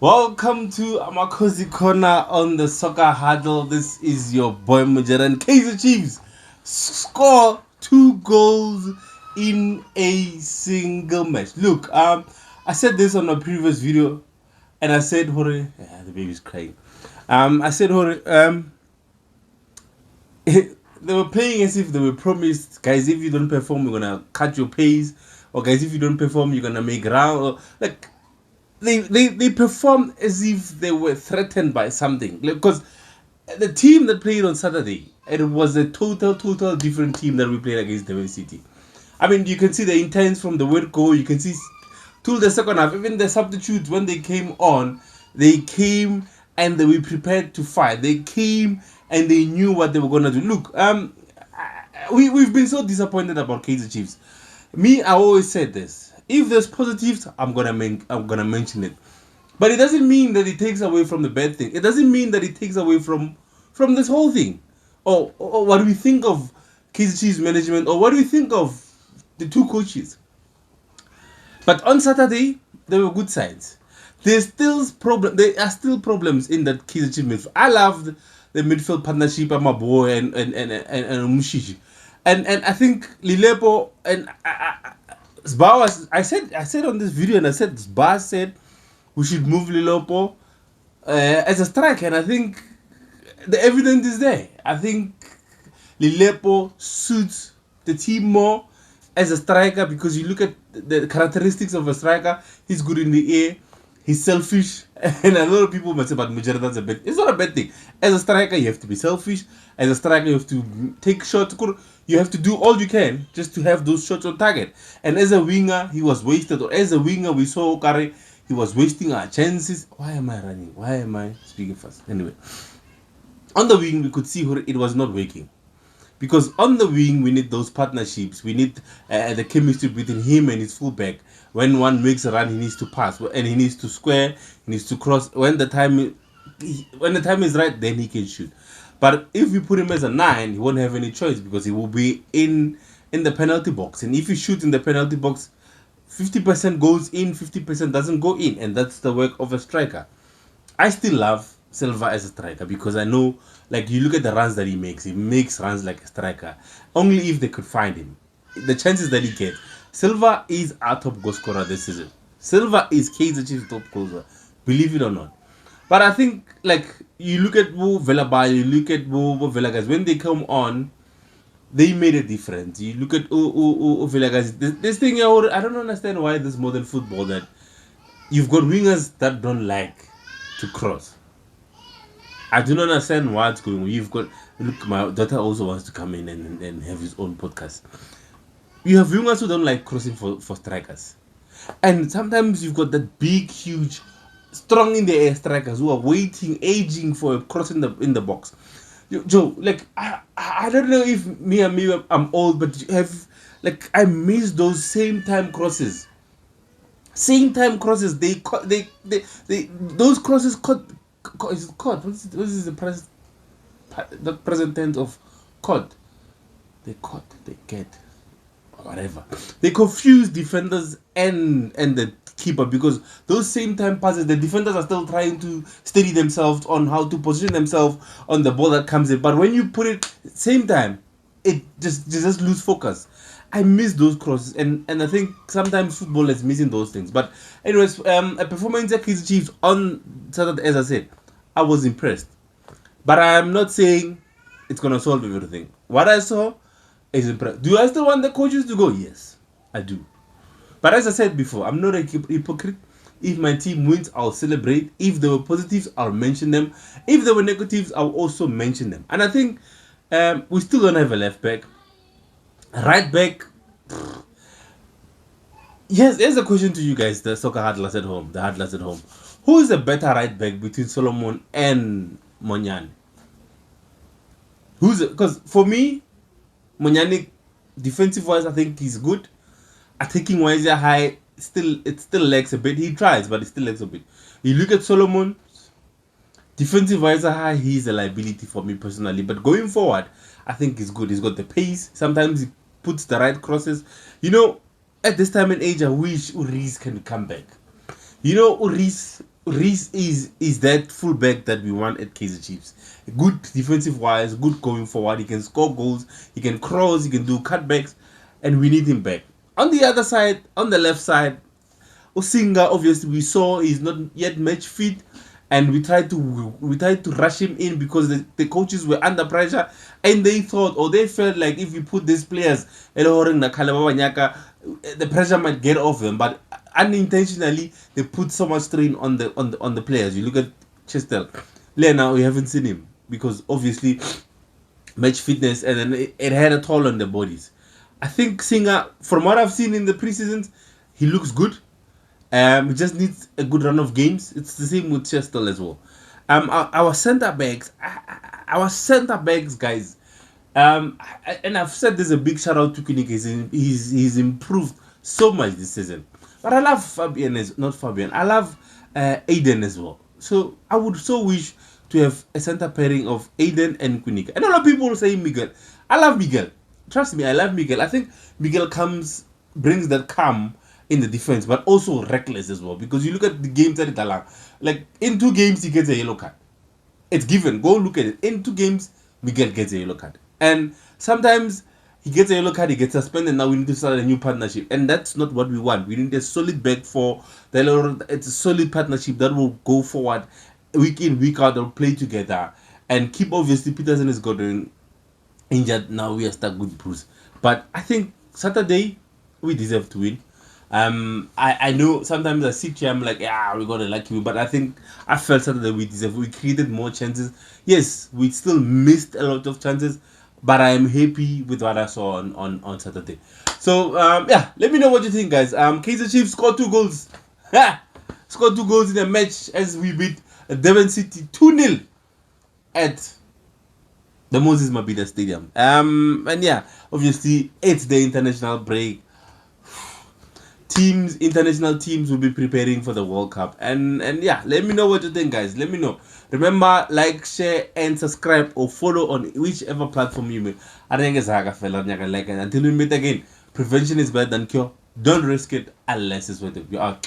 Welcome to Amakosi Corner on the Soccer Huddle. This is your boy Mojere, and Kaizer Chiefs score 2 goals in a single match. Look, I said this on a previous video, and I said, "Hore, the baby's crying." I said, "Hore, they were playing as if they were promised, guys. If you don't perform, we're gonna cut your pace, or guys, if you don't perform, you're gonna make round." Or, like they performed as if they were threatened by something, because the team that played on Saturday, it was a total different team that we played against the City. I mean, you can see the intense from the word go. You can see till the second half, even the substitutes when they came on, they came and they were prepared to fight. They came and they knew what they were gonna do. Look, we've been so disappointed about Kaizer Chiefs. Me, I always said this. If there's positives, I'm gonna mention it. But it doesn't mean that it takes away from the bad thing. It doesn't mean that it takes away from this whole thing. Or what do we think of Kaizer Chiefs management, or what do we think of the two coaches? But on Saturday, there were good signs. There are still problems in that Kaizer Chiefs midfield. I loved the midfield partnership, Mojere and Mushishi. And I think LILEPO and Sba was, I said on this video, and I said Sba said we should move LILEPO as a striker, and I think the evidence is there. I think LILEPO suits the team more as a striker, because you look at the characteristics of a striker. He's good in the air, he's selfish, and a lot of people might say, but Mojere, that's a bad. It's not a bad thing. As a striker, you have to be selfish. As a striker, you have to take shots. You have to do all you can just to have those shots on target. And as a winger, he was wasted. Or as a winger, we saw Okare, he was wasting our chances. Why am I running? Why am I speaking fast? Anyway, on the wing, we could see it was not working. Because on the wing, we need those partnerships. We need the chemistry between him and his fullback. When one makes a run, he needs to pass, and he needs to square, he needs to cross. When the time is right, then he can shoot. But if we put him as a 9, he won't have any choice, because he will be in the penalty box. And if you shoot in the penalty box, 50% goes in, 50% doesn't go in, and that's the work of a striker. I still love Silva as a striker, because I know, like, you look at the runs that he makes runs like a striker. Only if they could find him. The chances that he gets. Silva is our top goal scorer this season. Silva is Kaizer Chiefs' top goal scorer, believe it or not. But I think, like, you look at VILAKAZI, you look at VILAKAZI, when they come on, they made a difference. You look at VILAKAZI. This thing, I don't understand why this modern football that you've got wingers that don't like to cross. I do not understand what's going on. You've got, look, my daughter also wants to come in and have his own podcast. You have wingers who don't like crossing for strikers. And sometimes you've got that big, huge, strong in the air strikers who are waiting, aging for a cross in the box. Joe, like, I don't know if maybe I'm old, but you have, like, I miss those same time crosses. Same time crosses. Those crosses is it caught? What is the present tense of caught? They caught, they get, whatever. They confuse defenders and the keeper, because those same time passes, the defenders are still trying to steady themselves on how to position themselves on the ball that comes in. But when you put it same time, it just lose focus. I miss those crosses, and I think sometimes football is missing those things. But anyways, a performance at Kaizer Chiefs on Saturday, as I said, I was impressed. But I'm not saying it's gonna solve everything. What I saw is impressed. Do I still want the coaches to go? Yes, I do. But as I said before, I'm not a hypocrite. If my team wins, I'll celebrate. If there were positives, I'll mention them. If there were negatives, I'll also mention them. And I think we still don't have a left back. Right back. Yes, here's a question to you guys, the soccer huddlers at home. The huddlers at home. Who is a better right back between Solomon and Monyane? Because for me, Monyane, defensive wise, I think he's good. Attacking wise, high. It still lacks a bit. He tries, but it still lacks a bit. You look at Solomon, defensive wise, high. He's a liability for me personally. But going forward, I think he's good. He's got the pace. Sometimes he puts the right crosses. You know, at this time and age, I wish Uriz can come back. You know, Uriz Reese is that fullback that we want at Kaizer Chiefs. Good defensive wise, good going forward. He can score goals, he can cross, he can do cutbacks, and we need him back. On the other side, on the left side, Osinga, obviously we saw he's not yet match fit, and we tried to rush him in because the coaches were under pressure, and they thought, or they felt like, if you put these players the pressure might get off them, but unintentionally they put so much strain on the players. You look at Chester Lena, we haven't seen him because obviously match fitness, and then it had a toll on the bodies. I think Singer, from what I've seen in the preseasons, he looks good. He just needs a good run of games. It's the same with Chester as well. Our centre backs, guys. And I've said there's a big shout out to Kunik. He's improved so much this season. But I love Fabian. I love Aiden as well. So I would so wish to have a center pairing of Aiden and Kunika. And a lot of people say Miguel. I love Miguel. Trust me, I love Miguel. I think Miguel brings that calm in the defense, but also reckless as well. Because you look at the games that Italia, like in 2 games he gets a yellow card. It's given. Go look at it. In 2 games, Miguel gets a yellow card. And sometimes he gets a yellow card, he gets suspended. Now we need to start a new partnership. And that's not what we want. We need a solid back four. It's a solid partnership that will go forward week in, week out. They'll play together. And keep, obviously, Peterson is gotten injured. Now we are stuck with Bruce. But I think Saturday, we deserve to win. I know sometimes I sit here, I'm like, yeah, we're gonna like you, but I think I felt Saturday we deserve. We created more chances. Yes, we still missed a lot of chances, but I am happy with what I saw on Saturday. So yeah, let me know what you think, guys. Kaizer Chiefs scored 2 goals. Scored 2 goals in a match as we beat Devon City 2-0 at the Moses Mabhida Stadium. And yeah, obviously it's the international break. International teams will be preparing for the World Cup, and yeah, let me know what you think, guys. Let me know. Remember, like, share, and subscribe or follow on whichever platform you may. Until we meet again, prevention is better than cure. Don't risk it unless it's worth it. We are.